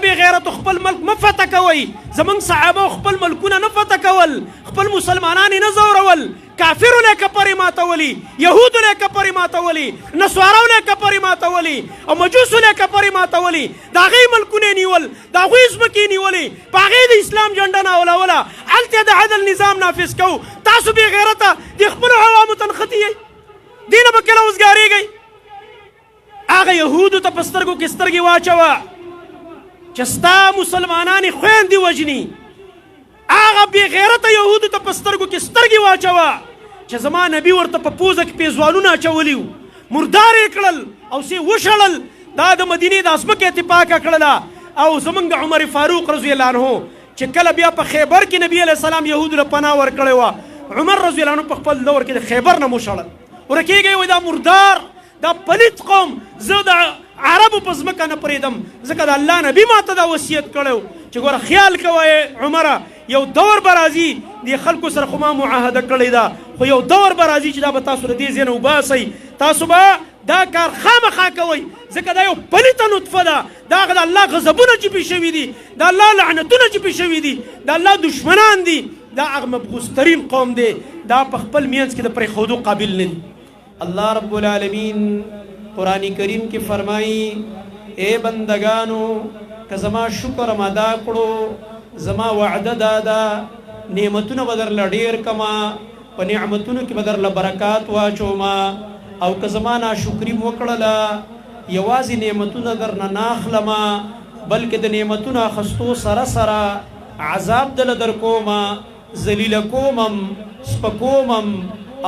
بې غیرتو خپل ملک مه فتح کوئ. زموږ صحابه خپل ملکونه نه فتح کول، خپل مسلمانان یې نه ځورول. کافرو له کپرې ماتولي، یهودو له کپرې ماتولي، نصاراو له کپرې ماتولي او مجوسو له کپرې ماتولي. د هغوی ملکونه یې نیول، د هغوی ځمکې یې نیولې، په هغې د اسلام جنډه ناولوله. هلته د عدل نظام نافظ کوو. تاسو بې غیرته د خپلو عوامو تنخطي یئ، دې نه به کله اوزګارېږئ. هغه یهودو ته په سترګو کې سترګې واچوه چې ستا مسلمانانې خویندې وژني. هغه بې غیرته یهودو ته په سترګو کې سترګې واچوه چې زما نبي ورته په پوزه کې پیزوانونه اچولي وو، مردار یې کړل او سې وشړل. دا د مدینې د ځمکه یې پاکه کړله. او زمونږ عمر فاروق رضی الله عنه چې کله بیا په خیبر کې نبي علیه السلام یهودو له پناه ورکړې وه، عمر رضی الله عنه په خپل دور کې د خیبر نه وشړل. ورکېږئ وایي دا مردار، دا پلیت قوم، زه د عربو په ځمکه نه پرېږدم، ځکه د الله نبي ما ته دا وصیت کړی چې ګوره خیال کوه عمره، یو دور به راځي دې خلکو سره خو ما معاهده کړې ده، خو یو دور به راځي چې دا به تاسو له دې ځای نه وباسئ، تاسو به دا کار خامخا کوئ، ځکه دا یو پلیته نطفه ده. دا هغه د الله غضبونه چې پې شوي دي، د الله لعنتونه چې پې شوي دي، د الله دشمنان دي، دا هغه مبغوضترین قوم دی. دا په خپل منځ کې د پرېښودو قابل نه دي. الله رب العالمین قرآن کریم کې فرمایي اے بندگانو که زما شکر م ادا کړو، زما وعده دا ده نعمتونه به درله ډېر کما، په نعمتونو کې به درله برکات واچوما. او که زما ناشکري م وکړله یوازې نعمتونه درنه نه اخلمه، بلکې د نعمتونو اخستو سره سره عذاب دله در کومه، ذلیله کومم، سپکومم،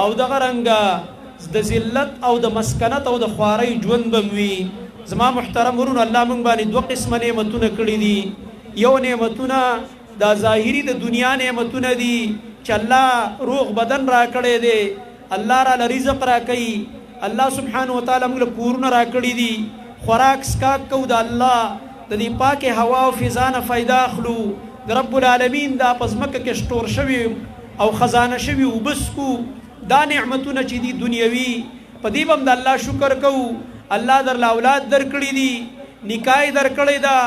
او دغه رنګه د ذلت او د مسکنت او د خوارۍ ژوند به وي. زما محترم ورونو، الله موږ باندې دوه قسمه نعمتونه کړي دي. یو نعمتونه دا ظاهري د دنیا نعمتونه دي چې الله روغ بدن را کړی دی، الله را له رزق را کوي، الله سبحانه وتعالی موږ له کورونه را کړي دي، خوراک سکاک کو د الله د دې پاکې هوا او فضا نه فایده اخلو. د رب العالمین دا په ځمکه کې شټور شوي او خزانه شوي اوبه څکو. دا نعمتونه چې دي دنیوي، په دې به هم د الله شکر کوو. الله درله اولاد درکړي دي، نکاح یې درکړې ده،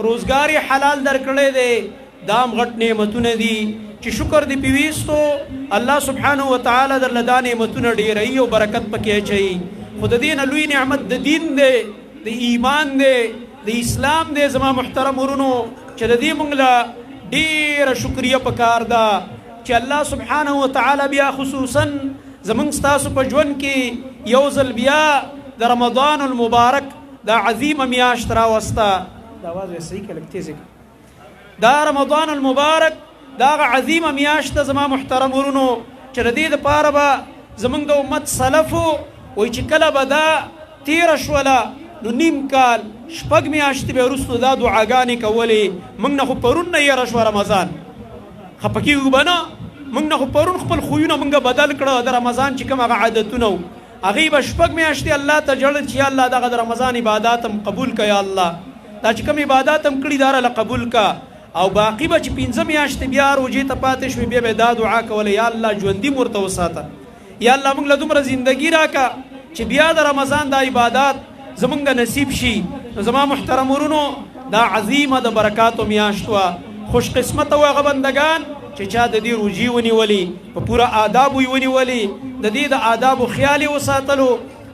روزګار یې حلال درکړی دی. دا هم غټ نعمتونه دي چې شکر دې پې ویستو، الله سبحانه وتعالی درله دا نعمتونه ډېروي او برکت پکې اچوي. خو د دې نه لوی نعمت د دین دی، د ایمان دی، د اسلام دی. زما محترم ورونو چې د دې موږ له ډېره شکریه پکار ده چې الله سبحانه وتعالی بیا خصوصا زمونږ ستاسو په ژوند کې یو ځل بیا د رمضان المبارک دا عظیمه میاشت راوسته. دا آواز یې صحیح کړه، لږ تیز یې کړه. دا رمضان المبارک دا هغه عظیمه میاشت ده زما محترم ورونو چې د دې دپاره به زمونږ د امت سلفو وایي چې کله به دا تېره شوله نو نیم کال شپږ میاشتې به وروستو دا دعاګانې کولې. موږ نه خو پرون نه یېره شوه رمضان، خفه کېږو به نه، موږ نه خو پرون خپل خویونه موږ بدل کړه. د رمضان چې کوم هغه عادتونه وو هغې به شپږ میاشتې الله ته ژړل چې یا الله دغه د رمضان عبادات هم قبول که، یا الله دا چې کوم عبادات هم کړي دا راله قبول که. او باقي به چې پنځه میاشتې بیا روژې ته پاتې شوې بیا به دا دعا کوله یا الله ژوندي مو ورته وساته، یا الله موږ له دومره زندګي راکړه چې بیا د رمضان دا عبادات زمونږ نصیب شي. نو زما محترم ورونو دا عظیمه د برکاتو میاشت وه. خوش قسمته و هغه بندګان چې چا د دې روژې ونیولې، په پوره آدابو یې ونیولې، د دې د آدابو خیال یې وساتلو،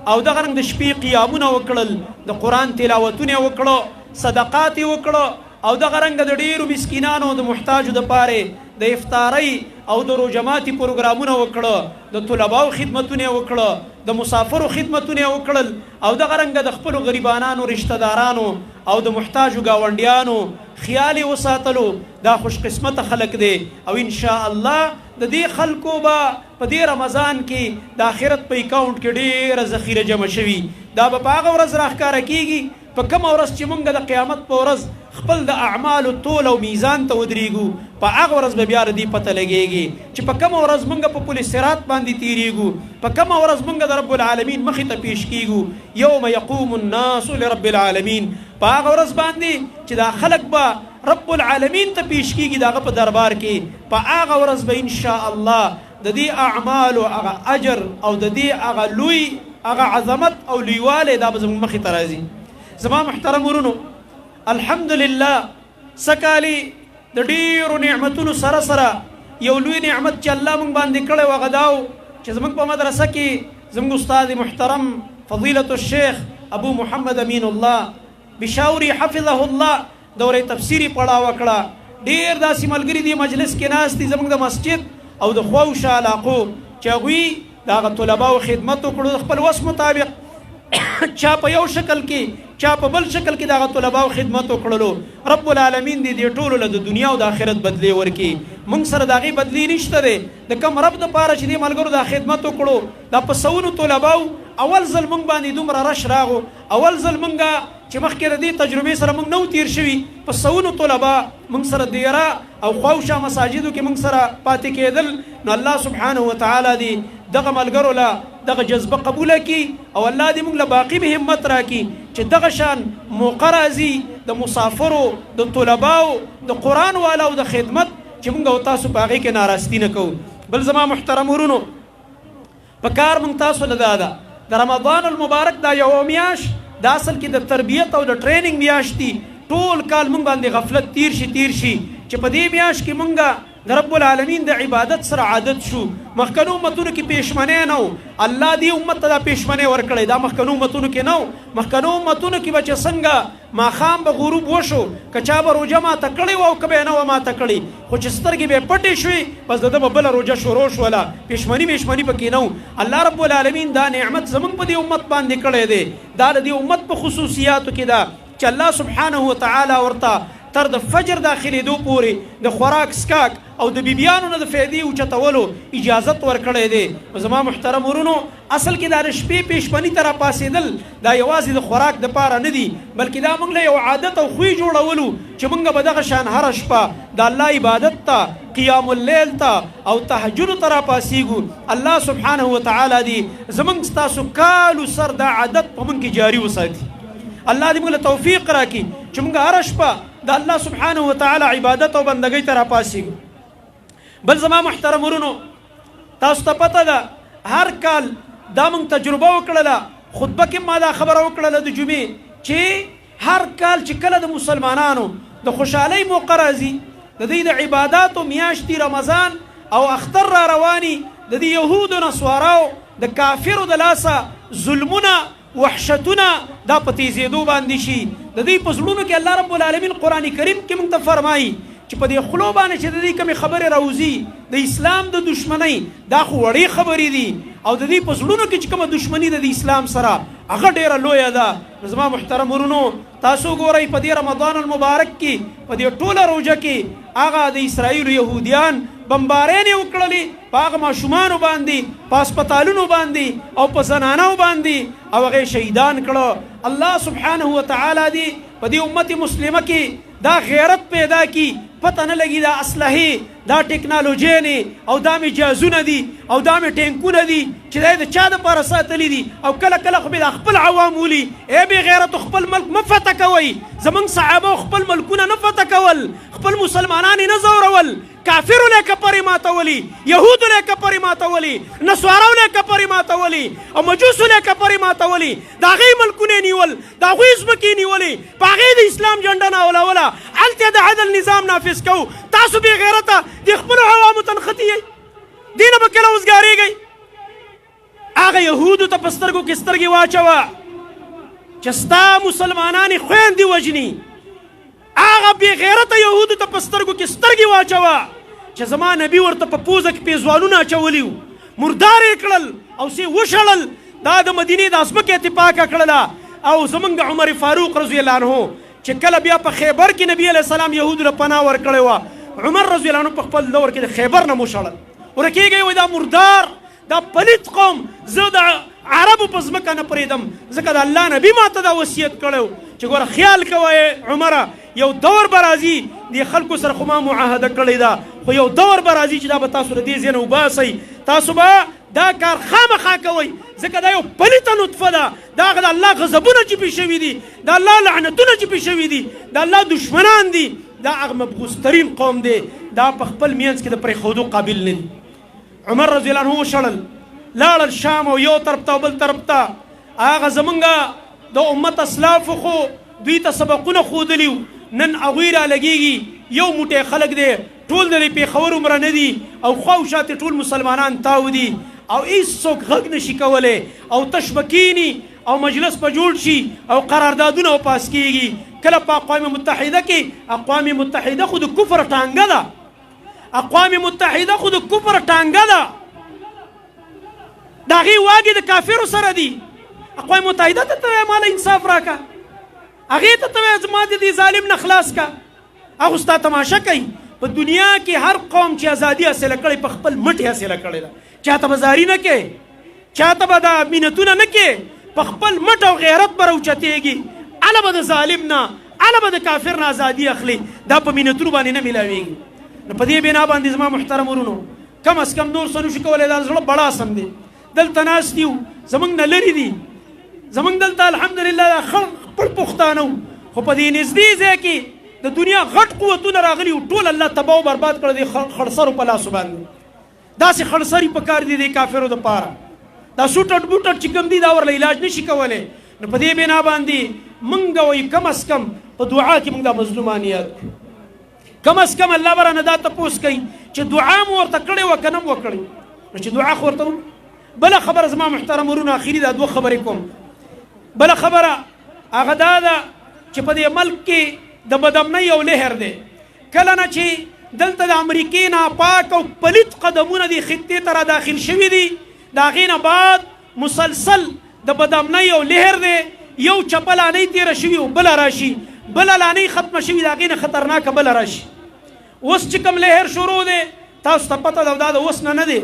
او دغه رنګ د شپې قیامونه وکړل، د قرآن تلاوتونه یې وکړه، صدقات یې وکړه، او دغه رنګ د ډېرو مسکینانو د محتاجو دپاره د افطارۍ او د روژماتي پروګرامونه وکړه، د طلباو خدمتونه یې وکړه، د مسافرو خدمتونه یې وکړل، او دغه رنګ د خپلو غریبانانو رشته دارانو او د محتاجو ګاونډیانو خیال یې وساتلو. دا خوش قسمته خلک دی. او انشاء الله د دې خلکو به په دې رمضان کې د آخرت په اکاونټ کې ډېره ذخیره جمع شوي. دا به په هغه ورځ راښکاره کېږي په کومه ورځ چې موږ د قیامت په ورځ خپل د اعمالو تول او میزان ته ودرېږو، په هغه ورځ به بیا د دې پته لګېږي چې په کومه ورځ موږ په پل صراط باندې تېرېږو، په کومه ورځ موږ د رب العالمین مخې ته پیش کېږو. یوم یقوم الناس لرب العالمین، په هغه ورځ باندې چې دا خلک به رب العالمین ته پیش کېږي د هغه په دربار کې، په هغه ورځ به انشاء الله د دې اعمالو هغه اجر او د دې هغه لوی هغه عظمت او لویوالی دا به زموږ مخې ته راځي. زما محترم ورونو، الحمدلله سکالی د ډیرو نعمتونو سره سره یو لوی نعمت چې الله موږ باندې کړی و هغه دا و چې زموږ په مدرسه کې زموږ استاد محترم فضیلة الشیخ ابو محمد امین الله بشاوري حفظه الله دورې تفسیري پړاو کړه. ډیر داسې ملګري دي مجلس کې ناست دي زموږ د مسجد او د خواوشا علاقو چې هغوی د هغه طلباو خدمت وکړو د خپل وس مطابق چا په یو شکل کې چا په بل شکل کې د هغه طلباو خدمت وکړلو. رب العالمین دې ټولو له د دنیا او د آخرت بدلی ورکړي. موږ سره د هغې بدلی نشته دی. د کم رب دپاره چې دې ملګرو دا خدمت وکړو دا په سوونو طلباو اول ځل موږ باندې دومره رش راغو. اول ځل موږ چې مخکې د دې تجربې سره موږ نو تیر شوي په سوونو طلبا موږ سره دیره او خواوشا مساجدو کې موږ سره پاتې کېدل. نو الله سبحانه وتعالی دې دغه ملګرو له دغه جذبه قبوله کړي او الله دې موږ له باقي به همت راکړي چې دغه شان موقع راځي د مسافرو د طلباو د قرآن والاو د خدمت چې موږ او تاسو په هغې کې ناراستی نه کوو. بل زما محترم ورونو په کار موږ تاسو له دا ده د رمضان المبارک دا یو میاشت دا اصل کې د تربیت او د ټریننګ میاشت دي. ټول کال موږ باندې غفلت تیر شي چې په دې میاشت کې موږ د رب العالمین د عبادت سره عادت شو. مخکنو امتونو کې پیشمنی نه و. الله دې امت ته دا پیشمنی ورکړی. دا مخکنو امتونو کې نه و. مخکنو امتونو کې به چې څنګه ماښام به غروب وشو که چا به روژه ماته کړې وه او که به یې نه وه ماته کړې خو چې سترګې به یې پټې شوې بس د ده به بله روژه شروع شوله. پیشمني پکې نه و. الله رب العالمین دا نعمت زموږ په دې امت باندې کړی دی. دا د دې امت په خصوصیاتو کې ده چې الله سبحانه وتعالی ورته تر د فجر داخلېدو پورې د خوراک سکاک او د بیبیانو نه د فایدې اوچتولو اجازت ورکړی دی. زما محترم ورونو اصل کې دا د شپې پیشبني ته راپاڅېدل دا یوازې د خوراک دپاره نه دي بلکې دا موږ له یو عادت او خوی جوړولو چې موږ به دغه شان هره شپه د الله عبادت ته قیام اللیل ته او تهجدو ته راپاڅېږو. الله سبحانه وتعالی دې زموږ ستاسو کالو سر دا عادت په موږ کې جاري وساتي. الله دې موږ له توفیق راکړي چې موږ هره شپه د الله سبحانه وتعالی عبادت او بندګۍ ته راپاڅېږو. بل زما محترم ورونو تاسو ته پته ده هر کال دا موږ تجربه وکړله. خطبه کې ما دا خبره وکړله د جمعې چې هر کال چې کله د مسلمانانو د خوشحالۍ موقع راځي د دوی د عباداتو میاشتې رمضان او اختر را رواني د دې یهودو نسواراو د کافرو د لاسه ظلمونه وحشتونه دا په تیزېدو باندې شي. د دوی په زړونو کې الله رب العالمین قرآن کریم کې موږ ته فرمایي چې په دې خولو باندې چې د دې کومې خبرې راوځي د اسلام د دشمنۍ دا خو وړې خبرې دي او د دې په زړونو کې چې کومه دشمني ده د اسلام سره هغه ډېره لویه ده. زما محترم ورونو تاسو ګورئ په دې رمضان المبارک کې په دې ټوله روژه کې هغه د اسرائیلو یهودیان بمبارینې وکړلې په هغه ماشومانو باندې په هسپتالونو باندې او په زنانو باندې او هغې شهیدان کړه. الله سبحانه وتعالی دې په دې امت مسلمه کې دا غیرت پیدا کی پته نه لګي دا اسلحې دا ټکنالوژي نه او دا مې جهازونه دي او دا مې ټینکونه دي چې دا د چا دپاره ساتلي دي او کله کله خو به د خپل عوام ولي ای بې غیرتو خپل ملک مه فتح کوئ. زموږ صحابه خپل ملکونه نه فتح کول خپل مسلمانان یې نه ځورول. کافرو له کپرې ماتولي یهودو له کپرې ماتولي نسوارو له کپرې ماتولي او مجوسو له کپرې ماتولي د هغې ملکونه یې نیول د هغوی ځمکې یې نیولې په هغې د اسلام جنډه ناولوله هلته د عدل نظام نافذ کوو. تاسو بې غیرته د خپلو عوامو ته نښتي یئ دې نه به کله وزګارېږئ. هغه یهودو ته په سترګو کې سترګې واچوه چې ستا مسلمانانې خویندې وژني. هغه بې غیرته یهودو ته په سترګو کې سترګې واچوه چې زما نبي ورته په پوزه کې پیزوانونه اچولي وو مردار یې کړل او سې وشړل. دا د مدینې د ځمکې اتفاقه کړله او زمونږ عمر فاروق رضی الله عنه چې کله بیا په خیبر کې نبی علیه السلام یهودو له پناه ورکړې وه عمر رضی الله عنه په خپل دور کې د خیبر نه وشړل. ورکېږئ وایي دا مردار دا پلیت قوم زه د عربو په ځمکه نه پرېږدم ځکه د الله نبي ما ته دا وصیت کړی چې ګوره خیال کوه عمره یو دور به راځي دې خلکو سره خو ما معاهده کړې ده خو یو دور به راځي چې دا به تاسو له دې ځای نه وباسئ تاسو به دا کار خامخا کوئ ځکه دا یو پلیته نطفه ده دا هغه د الله غضبونه چې پې شوي دي د الله لعنتونه چې پې شوي دي د الله دشمنان دي دا هغه مبغوضترین قوم دی دا په خپل منځ کې د پرېښودو قابل نه دي. عمر رضی الله عنه وشړل لاړل شام او یو طرف ته او بل طرف ته. هغه زمونږ د امت اسلافو خو دوی ته سبقونه ښودلي نن هغوی را لګېږي یو موټی خلک دی ټول د پېښور عمره نه دي او خوا او شاته ټول مسلمانان تاو دي او هېڅوک غږ نشي کولی او تش به کښېني او مجلس به جوړ شي او قراردادونه پاس کېږي کله په اقوام متحده کې اقوام متحده خو د کفر ټانګه ده اقوام متحده خو د کفر ټانګه ده د هغې واګې د کافرو سره دي اقوام متحده ته ته وایې ماله انصاف راکړه هغې ته ته وایې زما د دې ظالم نه خلاص کړه هغه ستا تماشه کوي په دنیا کې هر قوم چې ازادي حاصله کړې په خپل مټ یې حاصله کړې ده چاته به زاري نه کوې چاته به دا مینتونه نه کوې په خپل مټ او غیرت به راوچتېږي هله به د ظالم نه هله به د کافر نه ازادي اخلي دا په مینتونو باندې نه میلاویږي نو په دې بنا باندې زما محترم ورونو کم از کم نور څه نشو کولی دا زړه بړاسم دی دلته ناست یو زموږ نه لرې دي زموږ دلته الحمدلله خپل پښتانه خو په دې نږدې ځای کې د دنیا غټ قوتونه راغلي ټول الله تباه او برباد کړی دی خړسرو په لاسو باندې داسې خړسري په کار دي د کافرو دپاره دا سوټټ بوټټ چې کوم دي دا ورله علاج نشي کولی نو په دې بنا باندې موږ وایي کم از کم په دعا کې موږ دا مظلومان یاد کړو کم از کم الله به رانه دا تپوس کوي چې دعا مو ورته کړې وه که نه مو کړې نو چې دعا خو ورته بله خبره زما محترم ورونه اخري دا دوه خبرې کوم بله خبره هغه دا ده چې په دې ملک کې د بدامنۍ یو لهر دی کله نه چې دلته د امریکې ناپاک او پلیت قدمونه دې خطې ته را داخل شوي دي د هغې نه بعد مسلسل د بدامنۍ یو لهر دی یو چپه لانۍ تېره شوي او بله راشي بله لانۍ ختمه شوي د هغې نه خطرناکه بله راشي اوس چې کوم لهر شروع دی تاسو ته پته ده دا د اوس نه دی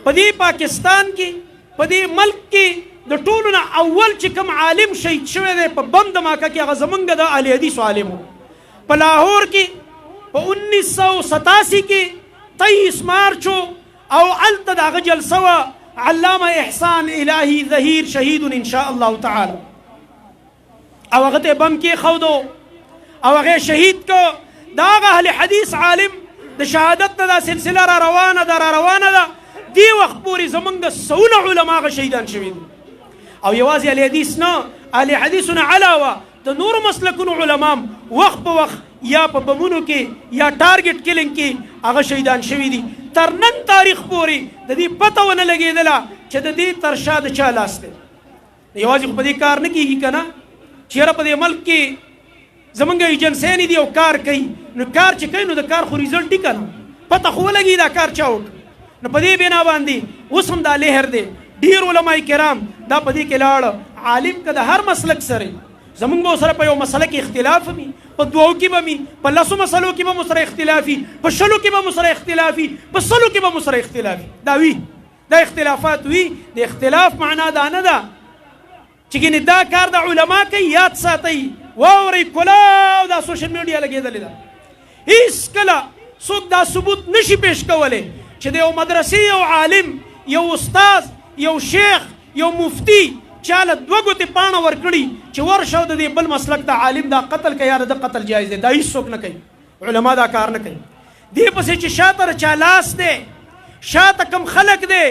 په دې پاکستان کې په دې ملک کې د ټولو نه اول چې کوم عالم شهید شوی دی په بم دماکه کې هغه زمونږ د اهل حدیثو عالم و په لاهور کې په 1987 کې 23 مارچ او هلته د هغه جلسه وه علامه احسان الهي ظهیر شهید ان شاء الله تعالی او هغه ته بم کېښودو او هغه شهید کو دا هغه اهل حدیث عالم د شهادت نه دا سلسله را روانه ده دی وخت پورې زمونږ د سونه علما هغه شهیدان شوي دي او یوازې اهل حدیث نه اهل حدیثو نه علاوه د نورو مسلکونو علمام وخت په وخت یا په بمونو کې یا ټارګټ کلینګ کې هغه شهیدان شوي دي تر نن تاریخ پورې د دې پته ونه لګېدله چې د دې تر شا د چا لاس دی یوازې خو په دې کار نه کېږي که نه چېرې په دې ملک کې زمونږ ایجنسیانې دي او کار کوي نو کار چې کوي نو د کار خو ریزلټ دي که نه پته خو ولګي دا کار چا وکړي نو په دې بنا باندې اوس هم دا لهر دی ډېر علما کرام دا په دې کې لاړه عالم که د هر مسلک سره زمونږ به سره په یو مسله کې اختلاف وي په دوو کې به وي په لسو مسلو کې به مو سره اختلاف وي په شلو کې به مو سره اختلاف وي په سلو کې به مو سره اختلاف وي دا وي دا اختلافات وي د اختلاف معنا دا نه ده چې ګینې دا کار د علما کوي یاد ساتئ واورئ کلاو دا سوشل میډیا لګېدلې ده هېڅ کله څوک دا ثبوت نشي پیش کولی چې د یو مدرسې یو عالم یو استاذ یو شیخ یو مفتی چاله دوه ګوتې پاڼه ورکړي چې ورشه او د دې بل مسلک د عالم دا قتل کوي یا د قتل جایز دی دا هېڅوک نه کوي علما دا کار نه کوي دې پسې چې شاته چا لاس دی شاته کم خلک دی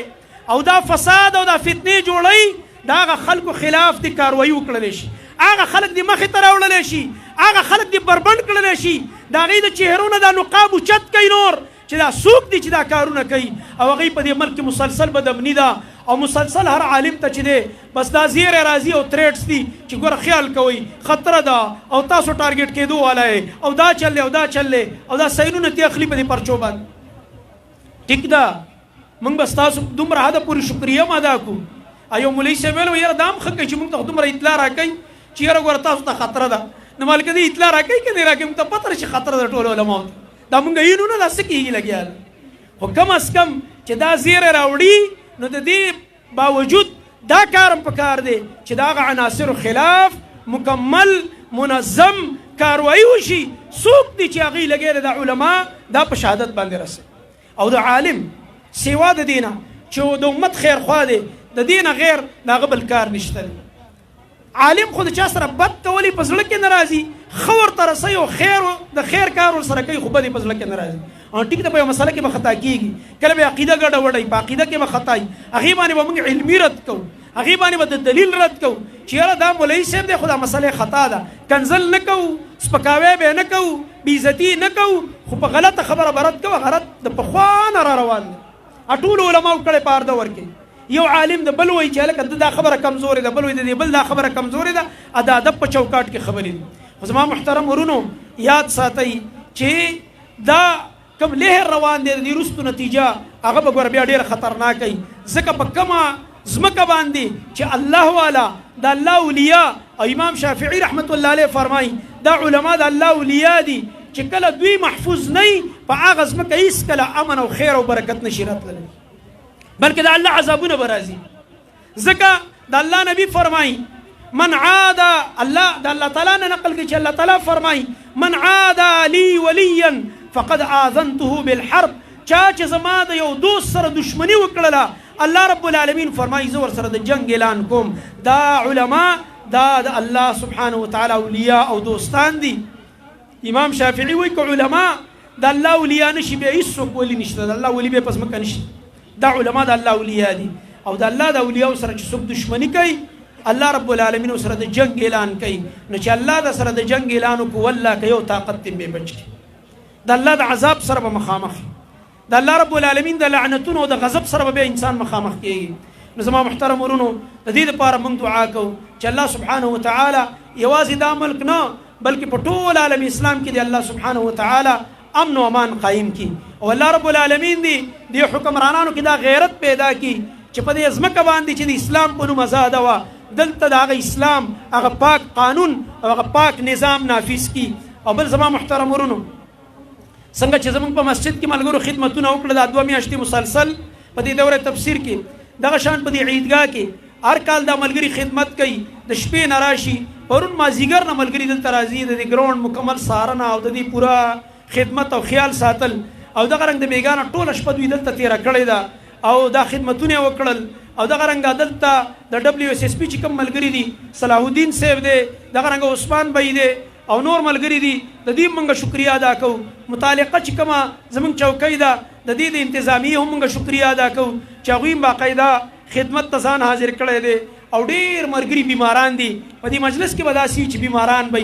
او دا فساد او دا فتنې جوړوي د هغه خلکو خلاف دې کاروایي وکړلی شي هغه خلک دې مخې ته راوړلی شي هغه خلک دې بربنډ کړلی شي د هغوی د چهرو نه دا نقاب اوچت کوي نور چې دا څوک دي چې دا کارونه کوي او هغوی په دې ملک کې مسلسل بدامني ده او مسلسل هر عالم ته چې دی بس دا زیری راځي او تریټس دي چې ګوره خیال کوئ خطره ده او تاسو ټارګېټ کېدو والا یې او دا چل دی او دا چل دی او دا سینونه تې اخلي په دې پرچو باندې ټیک ده موږ به ستاسو دومره حده پورې شکریه هم ادا کړو یو مولوي صاحب ویل یاره دا هم ښه کوي چې موږ ته دومره اطلاع راکوي چې یاره ګوره تاسو ته خطره ده نو مالکه دې اطلاع راکوي که نه راکوي موږ ته پته چې خطره ده ټولو علماو ته دا مونږ یینو نه دا څه کېږي لګیا خو کم از کم چې دا زیری راوړي نو د دې باوجود دا کار هم پکار دی چې د هغه عناصرو خلاف مکمل منظم کاروایي وشي څوک دي چې هغوی لګیا د علما دا په شهادت باندې رسوي او د عالم سوا د دې نه چې د امت خیرخوا دی د دې نه غیر د هغه بل کار نشته دی عالم خو د چا سره بد کولی په زړه کې نه راځي ښه ورته رسوي او خیر د خیر کار ورسره کوي خو بد یې په زړه کې نه راځي او ټیک ده په یو مسله کې به خطا کېږي کله به عقیده ګډوډوي په عقیده کې به خطا وي هغې باندې به موږ علمي رد کوو هغې باندې به د دلیل رد کوو چې یاره دا مولوي صاحب دی خو دا مسئله خطا ده کنزل نه کوو سپکاوی به نه کوو بېعزتي نه کوو خو په غلطه خبره به رد کوو غلط د پخوا نه را روان دی ټولو علماو کړی په هر دور کې یو عالم د بل وایي چې هلکه د دا خبره کمزورې ده بل وایي د دې بل دا خبره کمزورې ده د ادب په چوکاټ کې خبرې دي خو زما محترم ورونو یاد ساتئ چې دا کوم لهر روان دی د دې وروستو نتیجه هغه به ګوره بیا ډېره خطرناکه وي ځکه په کومه ځمکه باندې چې الله والا د الله اولیاء او امام شافعي رحمت الله علیه فرمایي دا علما د الله اولیاء دي چې کله دوی محفوظ نه وي په هغه ځمکه هېڅکله امن او خیر او برکت نشي راتللی بلکې د الله عذابونه به راځي ځکه د الله نبی فرمایي من عاد الله د الله تعالی نه نقل کوي چې الله تعالی فرمایي من عاد لي وليا فقد آذنته بالحرب چا چې زما د یو دوست سره دشمني وکړله الله رب العالمین فرمایي زه ورسره د جنگ اعلان کوم دا علما دا د الله سبحانه وتعالی اولیاء او دوستان دي امام شافعي وایي که علما د الله اولیاء نشي بیا هېڅوک ولی نشته د الله ولی بیا په ځمکه نشته دا علما د الله اولیاء دي او د الله د اولیاء سره چې څوک دشمني کوي الله رب العالمین سره د جنگ اعلان کوي نو چې الله د سره د جنگ اعلان وکړو والله که یو طاقت تم به بچ کړي د الله د عذاب سره به مخامخ د الله رب العالمین د لعنتونو او د غضب سره به انسان مخامخ کیږي نو زما محترم ورونو د دې لپاره موږ دعا کوو چې الله سبحانه وتعالی یوازې دا ملک نه بلکې په ټول عالم اسلام کې دی الله سبحانه وتعالی امن و امان قائم کی او الله رب العالمین دی د حکمرانانو کې دا غیرت پیدا کی چې په دې ځمکه باندې چې د اسلام په نوم آزاده وه دلته د هغه اسلام هغه پاک قانون او هغه پاک نظام نافذ کی او بل زما محترم ورونو څنګه چې زموږ په مسجد کې ملګرو خدمتونه وکړه دا 2 میاشتې مسلسل په دې دوره تفسیر کې دغه شان په دې عیدګاه کې هر کال دا ملګري خدمت کوي د شپې نه راشي پرون مازدیګر نه ملګري دلته راځي د دې ګراوند مکمل څارنه او د دې پوره خدمت او خیال ساتل او دغه رنګ د میګانه ټوله شپه دوی دلته تېره کړې ده او دا خدمتونه وکړل او دغه رنګ دلته د WSSP چې کوم ملګري دي صلاح الدین صاحب دی دغه رنګ عثمان بھائی دی او نور ملګري دي د دې موږ شکریا ادا کوو متعلقه چې کومه زموږ چوکۍ ده د دې د انتظامیې هم موږ شکریا ادا کوو چې هغوی باقاعده خدمت ته ځان حاضر کړی دی او ډېر ملګري بیماران دي په دې مجلس کې به داسې چې بیماران به